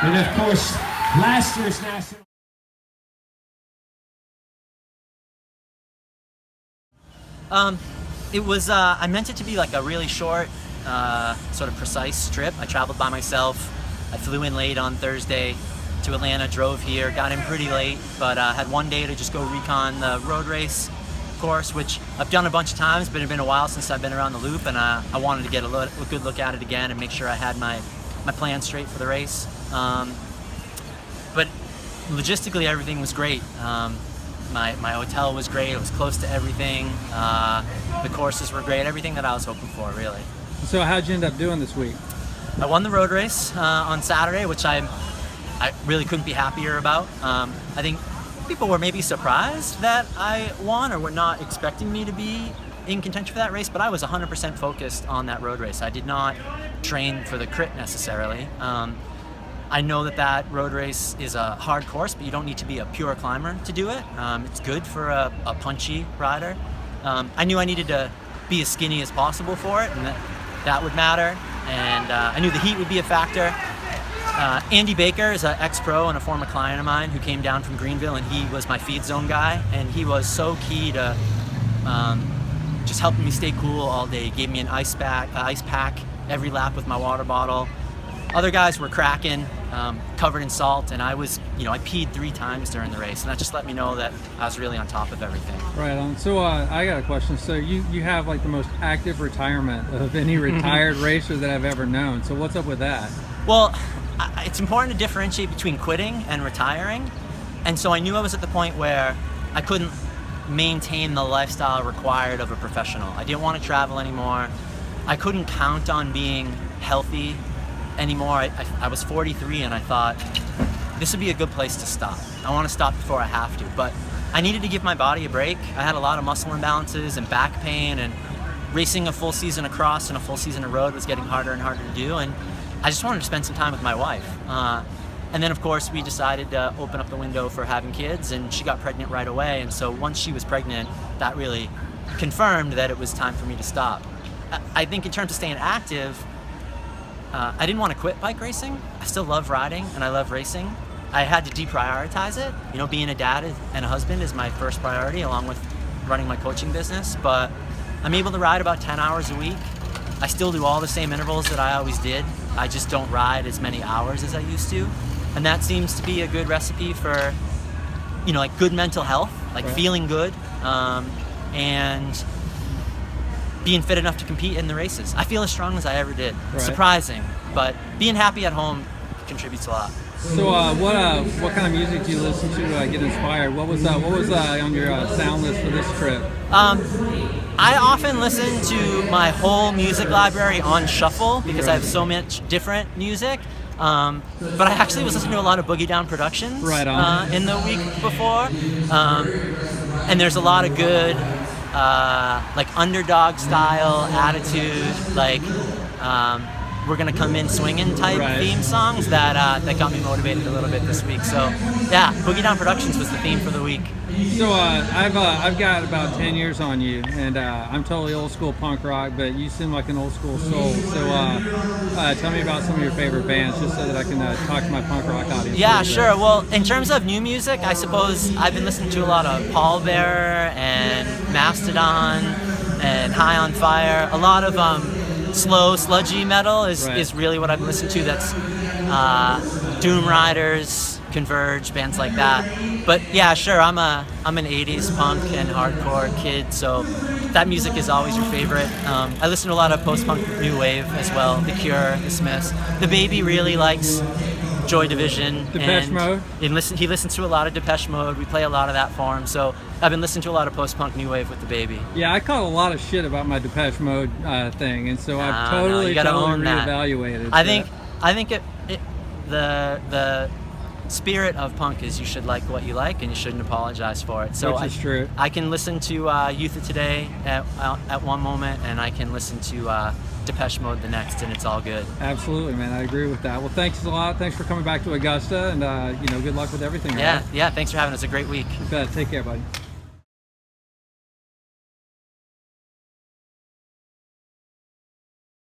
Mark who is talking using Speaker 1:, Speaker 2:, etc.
Speaker 1: And of course, last year's national.
Speaker 2: It was, I meant it to be like a really short, sort of precise trip. I traveled by myself. I flew in late on Thursday to Atlanta, drove here, got in pretty late, but had one day to just go recon the road race course, which I've done a bunch of times, but it's been a while since I've been around the loop, and I wanted to get a good look at it again and make sure I had my plan straight for the race. But logistically, everything was great. My hotel was great. It was close to everything. The courses were great. Everything that I was hoping for, really.
Speaker 3: So how'd you end up doing this week?
Speaker 2: I won the road race on Saturday, which I really couldn't be happier about. I think people were maybe surprised that I won or were not expecting me to be in contention for that race, but I was 100% focused on that road race. I did not train for the crit necessarily. I know that road race is a hard course, but you don't need to be a pure climber to do it. It's good for a punchy rider. I knew I needed to be as skinny as possible for it, and that would matter. And I knew the heat would be a factor. Andy Baker is an ex-pro and a former client of mine who came down from Greenville, and he was my feed zone guy, and he was so key to just helping me stay cool all day. He gave me an ice pack every lap with my water bottle. Other guys were cracking, covered in salt, and I was, I peed 3 times during the race, and that just let me know that I was really on top of everything.
Speaker 3: Right on. So I got a question. So you have like the most active retirement of any retired racer that I've ever known. So what's up with that?
Speaker 2: Well, it's important to differentiate between quitting and retiring, and so I knew I was at the point where I couldn't maintain the lifestyle required of a professional. I didn't want to travel anymore. I couldn't count on being healthy anymore. I was 43, and I thought this would be a good place to stop. I want to stop before I have to, but I needed to give my body a break. I had a lot of muscle imbalances and back pain, and racing a full season across and a full season of road was getting harder and harder to do, and I just wanted to spend some time with my wife. And then of course we decided to open up the window for having kids, and she got pregnant right away, and so once she was pregnant, that really confirmed that it was time for me to stop. I think in terms of staying active, I didn't want to quit bike racing. I still love riding and I love racing. I had to deprioritize it. Being a dad and a husband is my first priority, along with running my coaching business, but I'm able to ride about 10 hours a week. I still do all the same intervals that I always did. I just don't ride as many hours as I used to. And that seems to be a good recipe for, like good mental health, like
Speaker 3: right.
Speaker 2: Feeling good, and being fit enough to compete in the races. I feel as strong as I ever did.
Speaker 3: Right.
Speaker 2: Surprising, but being happy at home contributes a lot.
Speaker 3: So what kind of music do you listen to get inspired? What was on your sound list for this trip?
Speaker 2: I often listen to my whole music library on shuffle because I have so much different music. But I actually was listening to a lot of Boogie Down Productions
Speaker 3: right on.
Speaker 2: In the week before. And there's a lot of good like underdog style attitude, like we're gonna come in swinging type
Speaker 3: right.
Speaker 2: theme songs that got me motivated a little bit this week. So yeah, Boogie Down Productions was the theme for the week.
Speaker 3: So I've got about 10 years on you, and I'm totally old school punk rock, but you seem like an old school soul. So tell me about some of your favorite bands, just so that I can talk to my punk rock audience.
Speaker 2: Yeah, sure. Well, in terms of new music, I suppose I've been listening to a lot of Pallbearer and Mastodon and High on Fire. A lot of slow, sludgy metal is really what I've been listening to. That's Doom Riders, Converge, bands like that. But yeah, sure, I'm an 80s punk and hardcore kid, so that music is always your favorite. I listen to a lot of post-punk new wave as well, The Cure, The Smiths. The Baby really likes Joy Division.
Speaker 3: Depeche Mode?
Speaker 2: He listens to a lot of Depeche Mode. We play a lot of that for him, so I've been listening to a lot of post-punk new wave with The Baby.
Speaker 3: Yeah, I caught a lot of shit about my Depeche Mode thing, and so I've
Speaker 2: you
Speaker 3: totally reevaluated.
Speaker 2: I think the spirit of punk is you should like what you like, and you shouldn't apologize for it. So
Speaker 3: which is true.
Speaker 2: I can listen to Youth of Today at one moment, and I can listen to Depeche Mode the next, and it's all good.
Speaker 3: Absolutely, man. I agree with that. Well, thanks a lot. Thanks for coming back to Augusta, and good luck with everything.
Speaker 2: Yeah, thanks for having us. A great week.
Speaker 3: You bet. Take care, buddy.